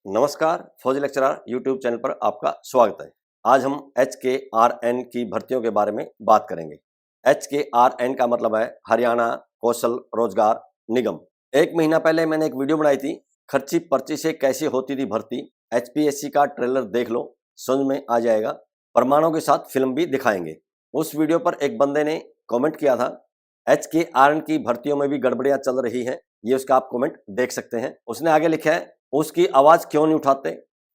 नमस्कार, फौजी lecturer YouTube channel पर आपका स्वागत है। आज हम HKRN की भर्तियों के बारे में बात करेंगे। HKRN का मतलब है हरियाणा कौशल रोजगार निगम। एक महीना पहले मैंने एक वीडियो बनाई थी, खर्ची पर्ची से कैसी होती थी भर्ती। HPSC का ट्रेलर देख लो, समझ में आ जाएगा। प्रमाणों के साथ फिल्म भी दिखाएंगे। उस वीडियो पर एक बंदे ने कॉमेंट किया था, HKRN की भर्तियों में भी गड़बड़ियां चल रही हैं। ये उसका आप कॉमेंट देख सकते हैं। उसने आगे लिखा है, उसकी आवाज क्यों नहीं उठाते।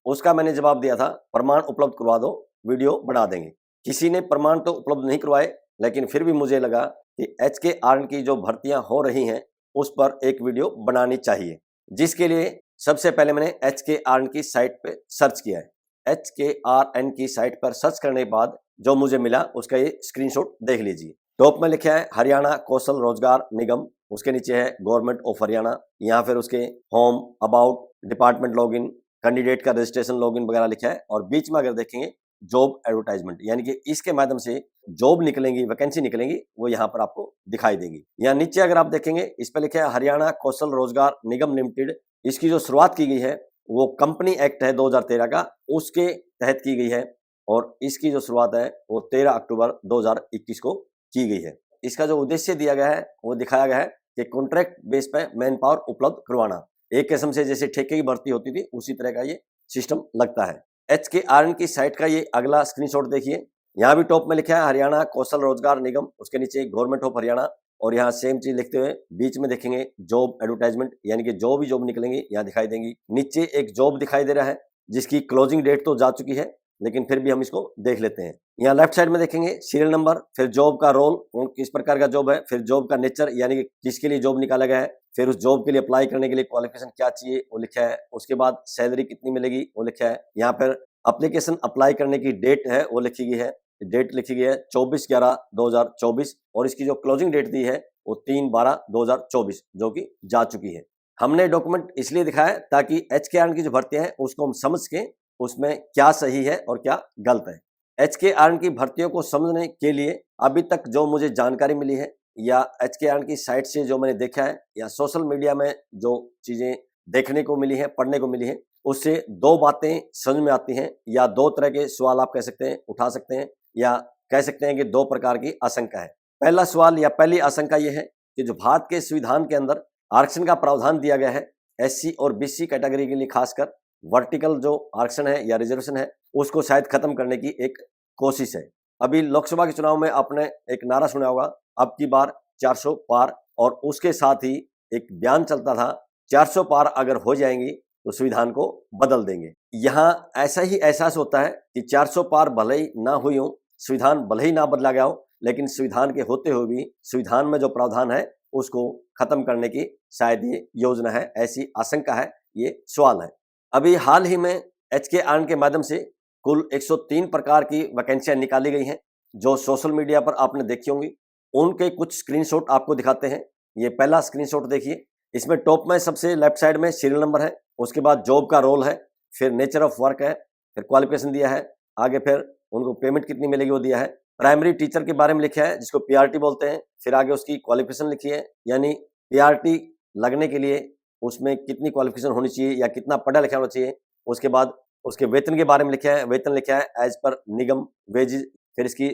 उसका मैंने जवाब दिया था, प्रमाण उपलब्ध करवा दो, वीडियो बना देंगे। किसी ने प्रमाण तो उपलब्ध नहीं करवाए, लेकिन फिर भी मुझे लगा कि HKRN की जो भर्तियां हो रही हैं उस पर एक वीडियो बनानी चाहिए, जिसके लिए सबसे पहले मैंने HKRN की साइट पे सर्च किया है। HKRN की साइट पर सर्च करने के बाद जो मुझे मिला उसका ये स्क्रीनशॉट देख लीजिए। टॉप में लिखा है हरियाणा कौशल रोजगार निगम, उसके नीचे है गवर्नमेंट ऑफ हरियाणा, यहाँ फिर उसके home, about, department login, candidate का रजिस्ट्रेशन लॉगिन वगैरह लिखा है। और बीच में अगर देखेंगे जॉब एडवर्टाइजमेंट, यानी कि इसके माध्यम से जॉब निकलेंगी, वैकेंसी निकलेंगी, वो यहाँ पर आपको दिखाई देंगी। यहाँ नीचे अगर आप देखेंगे इस पर लिखा है हरियाणा कौशल रोजगार निगम लिमिटेड। इसकी जो शुरुआत की गई है वो कंपनी एक्ट है 2013 का, उसके तहत की गई है। और इसकी जो शुरुआत है वो 13 अक्टूबर 2021 को की गई है। इसका जो उद्देश्य दिया गया है वो दिखाया गया है कि कॉन्ट्रैक्ट बेस पे मैन पावर उपलब्ध करवाना। एक किस्म से जैसे ठेके की भर्ती होती थी उसी तरह का ये सिस्टम लगता है। HKRN की साइट का ये अगला स्क्रीनशॉट देखिए। यहाँ भी टॉप में लिखा है हरियाणा कौशल रोजगार निगम, उसके नीचे गवर्नमेंट ऑफ हरियाणा, और यहाँ सेम चीज लिखते हुए बीच में देखेंगे जॉब एडवर्टाइजमेंट, यानी कि जो भी जॉब निकलेंगी यहाँ दिखाई देंगी। नीचे एक जॉब दिखाई दे रहा है जिसकी क्लोजिंग डेट तो जा चुकी है, लेकिन फिर भी हम इसको देख लेते हैं। यहाँ लेफ्ट साइड में देखेंगे सीरियल नंबर, फिर जॉब का रोल, किस प्रकार का जॉब है, फिर जॉब का नेचर, यानी कि किसके लिए जॉब निकाला गया है, फिर उस जॉब के लिए अप्लाई करने के लिए क्वालिफिकेशन क्या चाहिए वो लिखा है, उसके बाद सैलरी कितनी मिलेगी वो लिखा है। यहाँ पर एप्लीकेशन अप्लाई करने की डेट है वो लिखी गई है, डेट लिखी गई है 24/11/2024, और इसकी जो क्लोजिंग डेट दी है वो 3/12/2024 जो कि जा चुकी है। हमने डॉक्यूमेंट इसलिए दिखाया ताकि HKRN की जो भर्तियां हैं उसको हम समझ के उसमें क्या सही है और क्या गलत है। HKRN की भर्तियों को समझने के लिए अभी तक जो मुझे जानकारी मिली है, या HKRN की साइट से जो मैंने देखा है, या सोशल मीडिया में जो चीजें देखने को मिली है, पढ़ने को मिली है, उससे दो बातें समझ में आती हैं, या दो तरह के सवाल आप कह सकते हैं, उठा सकते हैं, या कह सकते हैं कि दो प्रकार की आशंका है। पहला सवाल या पहली आशंका यह है कि जो भारत के संविधान के अंदर आरक्षण का प्रावधान दिया गया है SC और BC कैटेगरी के लिए, खासकर वर्टिकल जो आरक्षण है या रिजर्वेशन है उसको शायद खत्म करने की एक कोशिश है। अभी लोकसभा के चुनाव में आपने एक नारा सुना होगा, अब की बार 400 पार, और उसके साथ ही एक बयान चलता था 400 पार अगर हो जाएंगी तो संविधान को बदल देंगे। यहाँ ऐसा ही एहसास होता है कि 400 पार भले ही ना हुई हो, संविधान भले ही ना बदला गया हो, लेकिन संविधान के होते हुए भी संविधान में जो प्रावधान है उसको खत्म करने की शायद ये योजना है, ऐसी आशंका है, ये सवाल है। अभी हाल ही में HKRN के माध्यम से कुल 103 प्रकार की वैकेंसियां निकाली गई हैं जो सोशल मीडिया पर आपने देखी होंगी। उनके कुछ स्क्रीनशॉट आपको दिखाते हैं। ये पहला स्क्रीनशॉट देखिए, इसमें टॉप में सबसे लेफ्ट साइड में सीरियल नंबर है, उसके बाद जॉब का रोल है, फिर नेचर ऑफ वर्क है, फिर क्वालिफिकेशन दिया है, आगे फिर उनको पेमेंट कितनी मिलेगी वो दिया है, प्राइमरी टीचर के बारे में लिखा है जिसको PRT बोलते हैं, फिर आगे उसकी क्वालिफिकेशन लिखी है, यानी PRT लगने के लिए उसमें कितनी क्वालिफिकेशन होनी चाहिए या कितना पढ़ा लिखा होना चाहिए। उसके बाद उसके वेतन के बारे में लिखा है, वेतन लिखा है एज पर निगम वेजेस, फिर इसकी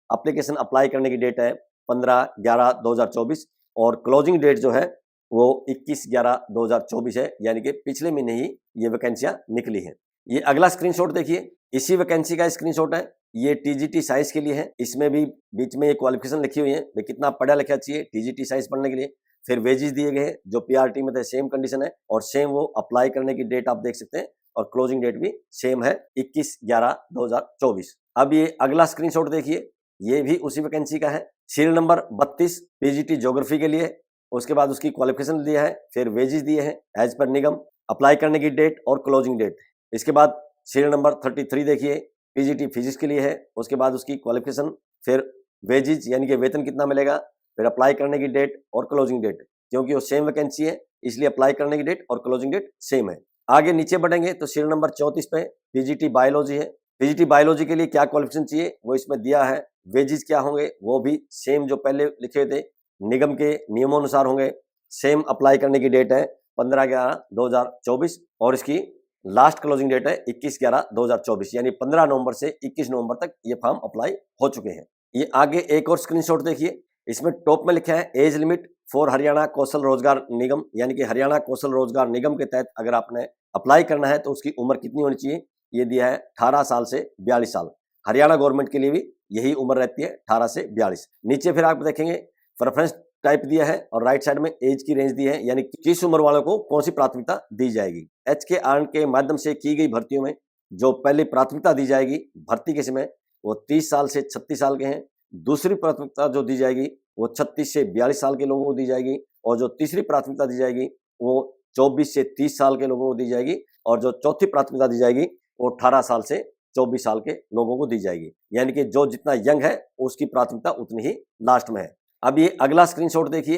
एप्लीकेशन अप्लाई करने की डेट है 15/11/2024, और क्लोजिंग डेट जो है वो 21/11/2024 है, यानी कि पिछले महीने ही ये वैकेंसियां निकली है। ये अगला स्क्रीनशॉट देखिए, इसी वैकेंसी का स्क्रीनशॉट है, ये TGT साइंस के लिए है। इसमें भी बीच में ये क्वालिफिकेशन लिखी हुई है, कितना पढ़ा लिखा चाहिए TGT साइंस पढ़ने के लिए, फिर वेजेस दिए गए हैं जो PRT में थे, सेम कंडीशन है, और सेम वो अप्लाई करने की डेट आप देख सकते हैं, और क्लोजिंग डेट भी सेम है 21/11/2024। अब ये अगला स्क्रीनशॉट देखिए, ये भी उसी वैकेंसी का है, सीरियल नंबर 32 PGT ज्योग्राफी के लिए, उसके बाद उसकी क्वालिफिकेशन दिया है, फिर वेजेस दिए हैं एज पर निगम, अप्लाई करने की डेट और क्लोजिंग डेट। इसके बाद सीरियल नंबर 33 देखिए, PGT फिजिक्स के लिए है, उसके बाद उसकी क्वालिफिकेशन, फिर वेजेस यानी कि वेतन कितना मिलेगा, फिर अप्लाई करने की डेट और क्लोजिंग डेट, क्योंकि वो सेम वैकेंसी है इसलिए अप्लाई करने की डेट और क्लोजिंग डेट सेम है। आगे नीचे बढ़ेंगे तो सीरियल नंबर 34 पे PGT बायोलॉजी है। PGT बायोलॉजी के लिए क्या क्वालिफिकेशन चाहिए वो इसमें दिया है, वेजेस क्या होंगे वो भी सेम जो पहले लिखे थे निगम के नियमों अनुसार होंगे, सेम अप्लाई करने की डेट है 15/11/2024, और इसकी लास्ट क्लोजिंग डेट है 21/11/2024, यानी 15 नवंबर से 21 नवंबर तक ये फॉर्म अप्लाई हो चुके हैं। ये आगे एक और स्क्रीनशॉट देखिए, इसमें टॉप में लिखा है एज लिमिट फॉर हरियाणा कौशल रोजगार निगम, यानी कि हरियाणा कौशल रोजगार निगम के तहत अगर आपने अप्लाई करना है तो उसकी उम्र कितनी होनी चाहिए। ये दिया है 18 साल से 42 साल। हरियाणा गवर्नमेंट के लिए भी यही उम्र रहती है, 18 से 42। नीचे फिर आप देखेंगे प्रेफरेंस टाइप दिया है और राइट साइड में एज की रेंज दी है, यानी किस उम्र वालों को कौन सी प्राथमिकता दी जाएगी। HKRN के माध्यम से की गई भर्तियों में जो पहली प्राथमिकता दी जाएगी भर्ती के समय वो 30 साल से 36 साल के हैं। दूसरी प्राथमिकता जो दी जाएगी वो 36 से 42 साल के लोगों को दी जाएगी, और जो तीसरी प्राथमिकता दी जाएगी वो 24 से 30 साल के लोगों को दी जाएगी, और जो चौथी प्राथमिकता दी जाएगी वो 18 साल से 24 साल के लोगों को दी जाएगी। यानी कि जो जितना यंग है उसकी प्राथमिकता उतनी ही लास्ट में है। अब ये अगला स्क्रीनशॉट देखिए,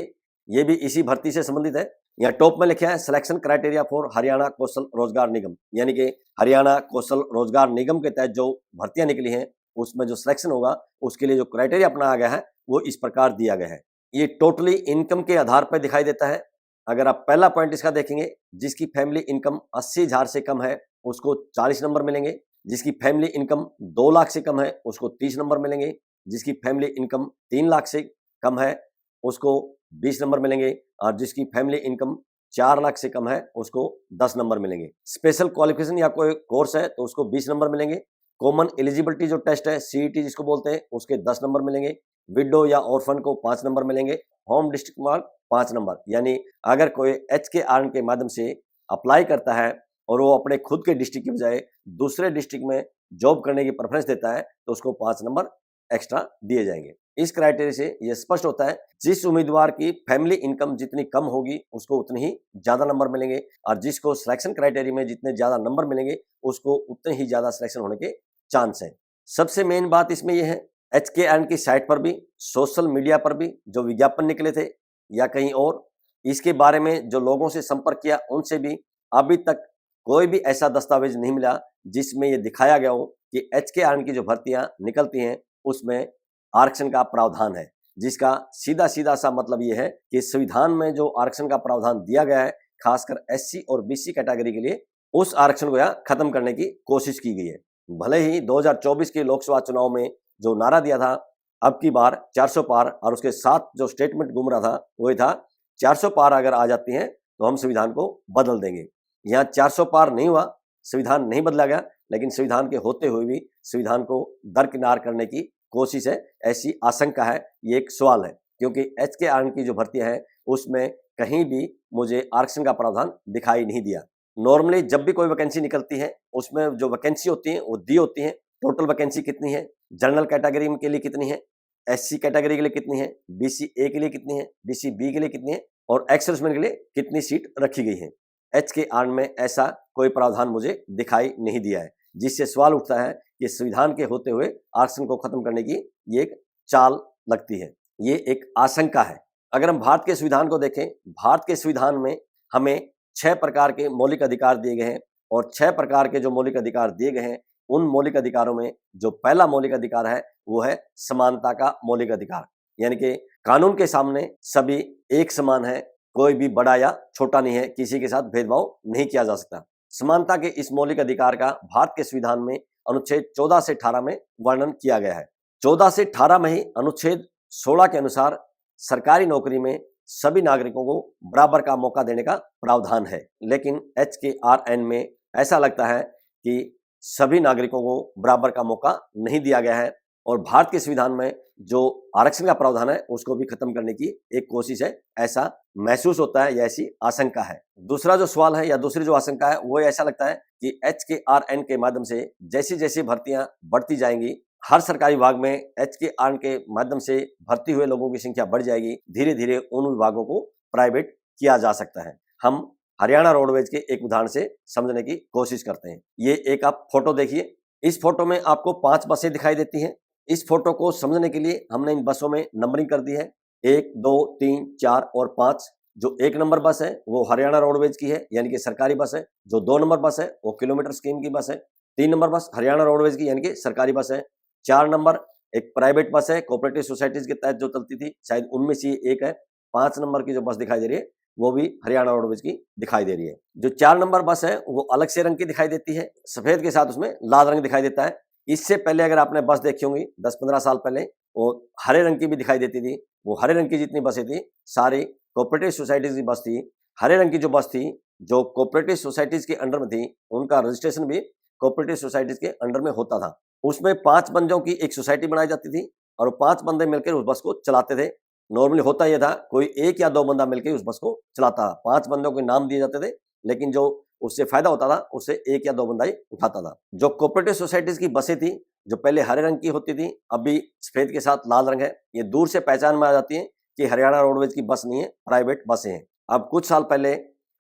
ये भी इसी भर्ती से संबंधित है। यहाँ टॉप में लिखा है सिलेक्शन क्राइटेरिया फॉर हरियाणा कौशल रोजगार निगम, यानी कि हरियाणा कौशल रोजगार निगम के तहत जो भर्तियां निकली हैं उसमें जो सिलेक्शन होगा उसके लिए जो क्राइटेरिया अपनाया गया है वो इस प्रकार दिया गया है। ये टोटली इनकम के आधार पर दिखाई देता है। अगर आप पहला पॉइंट इसका देखेंगे, जिसकी फैमिली इनकम 80,000 से कम है उसको 40 नंबर मिलेंगे, जिसकी फैमिली इनकम 2 लाख से कम है उसको 30 नंबर मिलेंगे, जिसकी फैमिली इनकम 3 लाख से कम है उसको 20 नंबर मिलेंगे, और जिसकी फैमिली इनकम 4 लाख से कम है उसको 10 नंबर मिलेंगे। स्पेशल क्वालिफिकेशन या कोई कोर्स है तो उसको 20 नंबर मिलेंगे। कॉमन एलिजिबिलिटी जो टेस्ट है CET जिसको बोलते हैं उसके 10 नंबर मिलेंगे। विडो या ऑर्फन को 5 नंबर मिलेंगे। होम डिस्ट्रिक्ट मार्क 5 नंबर, यानी अगर कोई HKRN के माध्यम से अप्लाई करता है और वो अपने खुद के डिस्ट्रिक्ट की बजाय दूसरे डिस्ट्रिक्ट में जॉब करने की प्रेफरेंस देता है तो उसको 5 नंबर एक्स्ट्रा दिए जाएंगे। इस क्राइटेरिया से यह स्पष्ट होता है जिस उम्मीदवार की फैमिली इनकम जितनी कम होगी उसको उतनी ही ज्यादा नंबर मिलेंगे, और जिसको सिलेक्शन क्राइटेरिया में जितने ज्यादा नंबर मिलेंगे उसको उतने ही ज्यादा सिलेक्शन होने के चांस है। सबसे मेन बात इसमें यह है, HKRN की साइट पर भी, सोशल मीडिया पर भी जो विज्ञापन निकले थे या कहीं और, इसके बारे में जो लोगों से संपर्क किया उनसे भी अभी तक कोई भी ऐसा दस्तावेज नहीं मिला जिसमें यह दिखाया गया हो कि HKRN की जो भर्तियां निकलती हैं उसमें आरक्षण का प्रावधान है, जिसका सीधा सीधा सा मतलब यह है कि संविधान में जो आरक्षण का प्रावधान दिया गया है खासकर SC और BC कैटेगरी के लिए, उस आरक्षण को यहाँ खत्म करने की कोशिश की गई है। भले ही 2024 के लोकसभा चुनाव में जो नारा दिया था अब की बार 400 पार, और उसके साथ जो स्टेटमेंट घूम रहा था वो था 400 पार अगर आ जाती हैं तो हम संविधान को बदल देंगे। यहाँ 400 पार नहीं हुआ, संविधान नहीं बदला गया, लेकिन संविधान के होते हुए भी संविधान को दरकिनार करने की कोशिश है, ऐसी आशंका है। ये एक सवाल है क्योंकि HKRN की जो भर्तियां हैं उसमें कहीं भी मुझे आरक्षण का प्रावधान दिखाई नहीं दिया। नॉर्मली जब भी कोई वैकेंसी निकलती है उसमें जो वैकेंसी होती है वो दी होती है, टोटल वैकेंसी कितनी है, जनरल कैटेगरी के लिए कितनी है, SC कैटेगरी के लिए कितनी है, BC-A के लिए कितनी है, BC-B के लिए कितनी है, और एक्स सर्विसमैन के लिए कितनी सीट रखी गई है। HKRN में ऐसा कोई प्रावधान मुझे दिखाई नहीं दिया है, जिससे सवाल उठता है कि संविधान के होते हुए आरक्षण को खत्म करने की ये एक चाल लगती है, ये एक आशंका है। अगर हम भारत के संविधान को देखें, भारत के संविधान में हमें 6 प्रकार के मौलिक अधिकार दिए गए हैं, और 6 प्रकार के जो मौलिक अधिकार दिए गए हैं उन मौलिक अधिकारों में जो पहला मौलिक अधिकार है वो है समानता का मौलिक अधिकार, यानी कि कानून के सामने सभी एक समान है, कोई भी बड़ा या छोटा नहीं है, किसी के साथ भेदभाव नहीं किया जा सकता। समानता के इस मौलिक अधिकार का भारत के संविधान में अनुच्छेद 14 से 18 में वर्णन किया गया है। 14 से 18 में ही अनुच्छेद 16 के अनुसार सरकारी नौकरी में सभी नागरिकों को बराबर का मौका देने का प्रावधान है, लेकिन HKRN में ऐसा लगता है कि सभी नागरिकों को बराबर का मौका नहीं दिया गया है, और भारत के संविधान में जो आरक्षण का प्रावधान है उसको भी खत्म करने की एक कोशिश है, ऐसा महसूस होता है, या ऐसी आशंका है। दूसरा जो सवाल है या दूसरी जो आशंका है वो ऐसा लगता है कि HKRN के माध्यम से जैसी जैसी भर्तियां बढ़ती जाएंगी, हर सरकारी विभाग में HKRN के माध्यम से भर्ती हुए लोगों की संख्या बढ़ जाएगी, धीरे धीरे उन विभागों को प्राइवेट किया जा सकता है। हम हरियाणा रोडवेज के एक उदाहरण से समझने की कोशिश करते हैं। ये एक आप फोटो देखिए, इस फोटो में आपको 5 बसें दिखाई देती हैं। इस फोटो को समझने के लिए हमने इन बसों में नंबरिंग कर दी है, 1, 2, 3, 4 और 5। जो 1 नंबर बस है वो हरियाणा रोडवेज की है, यानी कि सरकारी बस है। जो 2 नंबर बस है वो किलोमीटर स्कीम की बस है। 3 नंबर बस हरियाणा रोडवेज की यानी कि सरकारी बस है। 4 नंबर एक प्राइवेट बस है, कोऑपरेटिव सोसाइटीज के तहत जो चलती थी, शायद उनमें से एक है। 5 नंबर की जो बस दिखाई दे रही है वो भी हरियाणा रोडवेज की दिखाई दे रही है। जो 4 नंबर बस है वो अलग से रंग की दिखाई देती है, सफेद के साथ उसमें लाल रंग दिखाई देता है। इससे पहले अगर आपने बस देखी होंगी 10-15 साल पहले, वो हरे रंग की भी दिखाई देती थी। वो हरे रंग की जितनी बसें थी सारी कोऑपरेटिव सोसाइटीज की बस थी। हरे रंग की जो बस थी जो कोऑपरेटिव सोसाइटीज के अंडर में थी, उनका रजिस्ट्रेशन भी कोऑपरेटिव सोसाइटीज के अंडर में होता था। उसमें 5 बंदों की एक सोसाइटी बनाई जाती थी और 5 बंदे मिलकर उस बस को चलाते थे। नॉर्मली होता यह था कोई 1 या 2 बंदा मिलकर उस बस को चलाता था। 5 बंदों के नाम दिए जाते थे, लेकिन जो उससे फायदा होता था उससे 1 या 2 बंदा ही उठाता था। जो कोऑपरेटिव सोसाइटीज की बसें थी जो पहले हरे रंग की होती थी, अभी सफेद के साथ लाल रंग है। ये दूर से पहचान में आ जाती है कि हरियाणा रोडवेज की बस नहीं है, प्राइवेट बसें हैं। अब कुछ साल पहले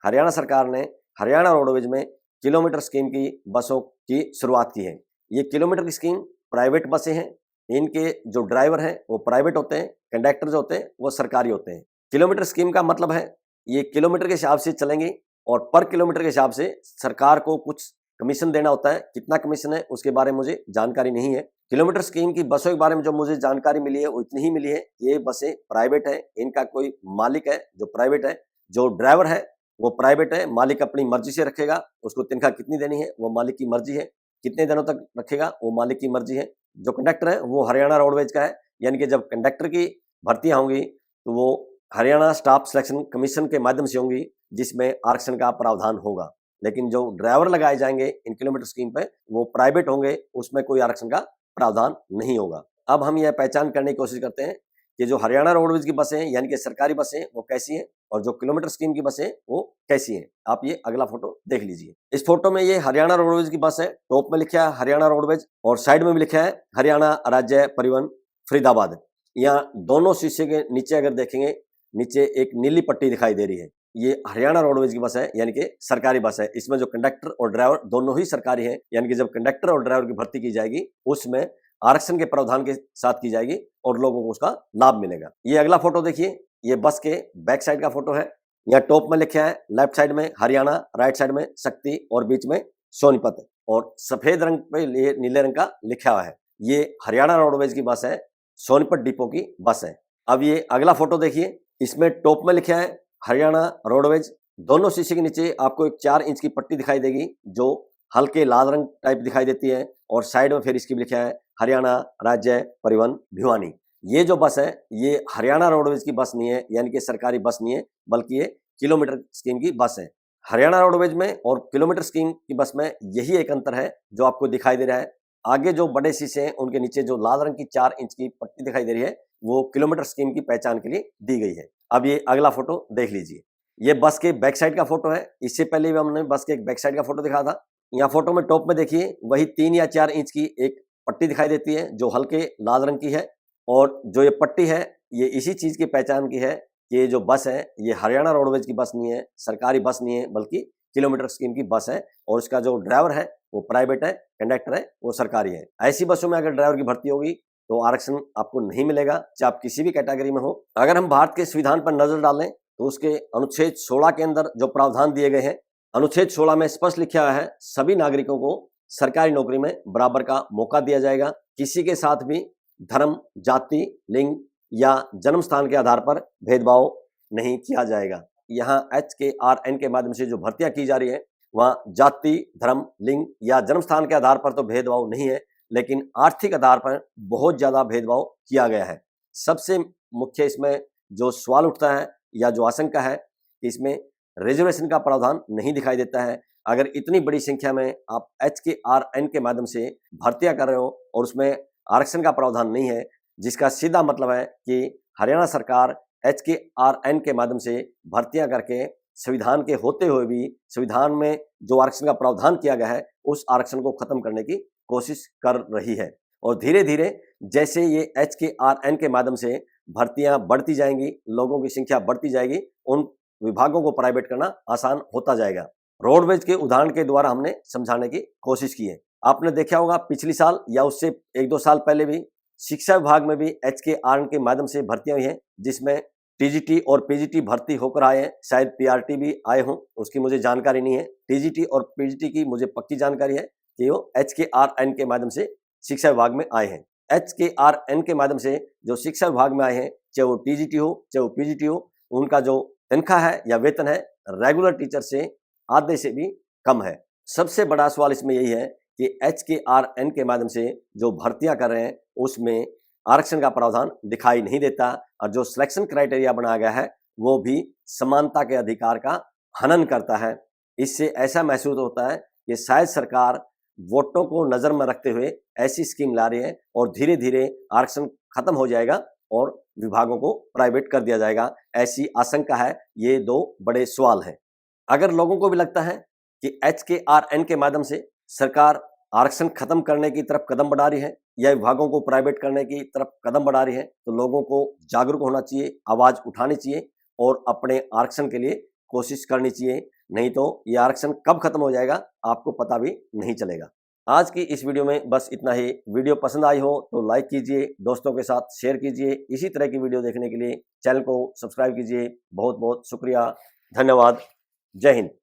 हरियाणा सरकार ने हरियाणा रोडवेज में किलोमीटर स्कीम की बसों की शुरुआत की है। ये किलोमीटर की स्कीम प्राइवेट बसें हैं, इनके जो ड्राइवर हैं वो प्राइवेट होते हैं, कंडक्टर जो होते हैं वो सरकारी होते हैं। किलोमीटर स्कीम का मतलब है ये किलोमीटर के हिसाब से चलेंगे और पर किलोमीटर के हिसाब से सरकार को कुछ कमीशन देना होता है। कितना कमीशन है उसके बारे में मुझे जानकारी नहीं है। किलोमीटर स्कीम की बसों के बारे में जो मुझे जानकारी मिली है वो इतनी ही मिली है। ये बसें प्राइवेट है, इनका कोई मालिक है जो प्राइवेट है, जो ड्राइवर है वो प्राइवेट है, मालिक अपनी मर्जी से रखेगा। उसको तनख्वाह कितनी देनी है वो मालिक की मर्जी है, कितने दिनों तक रखेगा वो मालिक की मर्जी है। जो कंडक्टर है वो हरियाणा रोडवेज का है, यानी कि जब कंडक्टर की भर्तियां होंगी तो वो हरियाणा स्टाफ सिलेक्शन कमीशन के माध्यम से होंगी, जिसमें आरक्षण का प्रावधान होगा। लेकिन जो ड्राइवर लगाए जाएंगे इन किलोमीटर स्कीम पे वो प्राइवेट होंगे, उसमें कोई आरक्षण का प्रावधान नहीं होगा। अब हम यह पहचान करने की कोशिश करते हैं कि जो हरियाणा रोडवेज की बसें यानी कि सरकारी बसें वो कैसी हैं और जो किलोमीटर स्कीम की बसें वो कैसी हैं। आप ये अगला फोटो देख लीजिए। इस फोटो में ये हरियाणा रोडवेज की बस है, टॉप में लिखा है हरियाणा रोडवेज और साइड में भी लिखा है हरियाणा राज्य परिवहन फरीदाबाद। यहाँ दोनों शीशे के नीचे अगर देखेंगे, नीचे एक नीली पट्टी दिखाई दे रही है। ये हरियाणा रोडवेज की बस है, यानी कि सरकारी बस है। इसमें जो कंडक्टर और ड्राइवर दोनों ही सरकारी है, यानी कि जब कंडक्टर और ड्राइवर की भर्ती की जाएगी उसमें आरक्षण के प्रावधान के साथ की जाएगी और लोगों को उसका लाभ मिलेगा। ये अगला फोटो देखिए, ये बस के बैक साइड का फोटो है। यहाँ टॉप में लिखा है लेफ्ट साइड में हरियाणा, राइट साइड में शक्ति और बीच में सोनीपत और सफेद रंग पे नीले रंग का लिखा हुआ है। ये हरियाणा रोडवेज की बस है, सोनीपत डिपो की बस है। अब ये अगला फोटो देखिए, इसमें टॉप में लिखा है हरियाणा रोडवेज। दोनों शीशे के नीचे आपको एक 4 इंच की पट्टी दिखाई देगी जो हल्के लाल रंग टाइप दिखाई देती है और साइड में फिर इसकी लिखा है हरियाणा राज्य परिवहन भिवानी। ये जो बस है ये हरियाणा रोडवेज की बस नहीं है, यानी कि सरकारी बस नहीं है, बल्कि ये किलोमीटर स्कीम की बस है। हरियाणा रोडवेज में और किलोमीटर स्कीम की बस में यही एक अंतर है जो आपको दिखाई दे रहा है। आगे जो बड़े शीशे हैं उनके नीचे जो लाल रंग की 4 इंच की पट्टी दिखाई दे रही है वो किलोमीटर स्कीम की पहचान के लिए दी गई है। अब ये अगला फोटो देख लीजिए, ये बस के बैक साइड का फोटो है। इससे पहले भी हमने बस के एक बैक साइड का फोटो दिखाया था। यहाँ फोटो में टॉप में देखिए वही 3 या 4 इंच की एक पट्टी दिखाई देती है जो हल्के लाल रंग की है और जो ये पट्टी है ये इसी चीज की पहचान की है कि ये जो बस है ये हरियाणा रोडवेज की बस नहीं है, सरकारी बस नहीं है, बल्कि किलोमीटर स्कीम की बस है और उसका जो ड्राइवर है वो प्राइवेट है, कंडक्टर है वो सरकारी है। ऐसी बसों में अगर ड्राइवर की भर्ती होगी तो आरक्षण आपको नहीं मिलेगा, चाहे आप किसी भी कैटेगरी में हो। अगर हम भारत के संविधान पर नजर डालें तो उसके अनुच्छेद 16 के अंदर जो प्रावधान दिए गए हैं, अनुच्छेद 16 में स्पष्ट लिखा हुआ है सभी नागरिकों को सरकारी नौकरी में बराबर का मौका दिया जाएगा। किसी के साथ भी धर्म, जाति, लिंग या जन्म स्थान के आधार पर भेदभाव नहीं किया जाएगा। यहाँ HKRN के माध्यम से जो भर्तियां की जा रही है वहाँ जाति, धर्म, लिंग या जन्म स्थान के आधार पर तो भेदभाव नहीं है, लेकिन आर्थिक आधार पर बहुत ज्यादा भेदभाव किया गया है। सबसे मुख्य इसमें जो सवाल उठता है या जो आशंका है कि इसमें रिजर्वेशन का प्रावधान नहीं दिखाई देता है। अगर इतनी बड़ी संख्या में आप HKRN के माध्यम से भर्तियां कर रहे हो और उसमें आरक्षण का प्रावधान नहीं है, जिसका सीधा मतलब है कि हरियाणा सरकार HKRN के माध्यम से भर्तियां करके संविधान के होते हुए भी संविधान में जो आरक्षण का प्रावधान किया गया है उस आरक्षण को खत्म करने की कोशिश कर रही है। और धीरे धीरे जैसे ये HKRN के माध्यम से भर्तियां बढ़ती जाएंगी, लोगों की संख्या बढ़ती जाएगी, उन विभागों को प्राइवेट करना आसान होता जाएगा। रोडवेज के उदाहरण के द्वारा हमने समझाने की कोशिश की है। आपने देखा होगा पिछली साल या उससे 1-2 साल पहले भी शिक्षा विभाग में भी HKRN के माध्यम से भर्तियां हुई हैं, जिसमें TGT और PGT भर्ती होकर आए हैं। शायद PRT भी आए हों, उसकी मुझे जानकारी नहीं है। TGT और PGT की मुझे पक्की जानकारी है कि वो HKRN के माध्यम से शिक्षा विभाग में आए हैं। HKRN के माध्यम से जो शिक्षा विभाग में आए हैं, चाहे वो TGT हो चाहे वो PGT हो, उनका जो तनख्वाह है या वेतन है रेगुलर टीचर से आधे से भी कम है। सबसे बड़ा सवाल इसमें यही है कि HKRN के माध्यम से जो भर्तियां कर रहे हैं उसमें आरक्षण का प्रावधान दिखाई नहीं देता और जो सिलेक्शन क्राइटेरिया बनाया गया है वो भी समानता के अधिकार का हनन करता है। इससे ऐसा महसूस होता है कि शायद सरकार वोटों को नजर में रखते हुए ऐसी स्कीम ला रही है और धीरे धीरे आरक्षण खत्म हो जाएगा और विभागों को प्राइवेट कर दिया जाएगा, ऐसी आशंका है। ये दो बड़े सवाल हैं। अगर लोगों को भी लगता है कि HKRN के माध्यम से सरकार आरक्षण खत्म करने की तरफ कदम बढ़ा रही है या विभागों को प्राइवेट करने की तरफ कदम बढ़ा रही है, तो लोगों को जागरूक होना चाहिए, आवाज उठानी चाहिए और अपने आरक्षण के लिए कोशिश करनी चाहिए। नहीं तो ये आरक्षण कब खत्म हो जाएगा आपको पता भी नहीं चलेगा। आज की इस वीडियो में बस इतना ही। वीडियो पसंद आई हो तो लाइक कीजिए, दोस्तों के साथ शेयर कीजिए। इसी तरह की वीडियो देखने के लिए चैनल को सब्सक्राइब कीजिए। बहुत बहुत शुक्रिया, धन्यवाद। जय हिंद।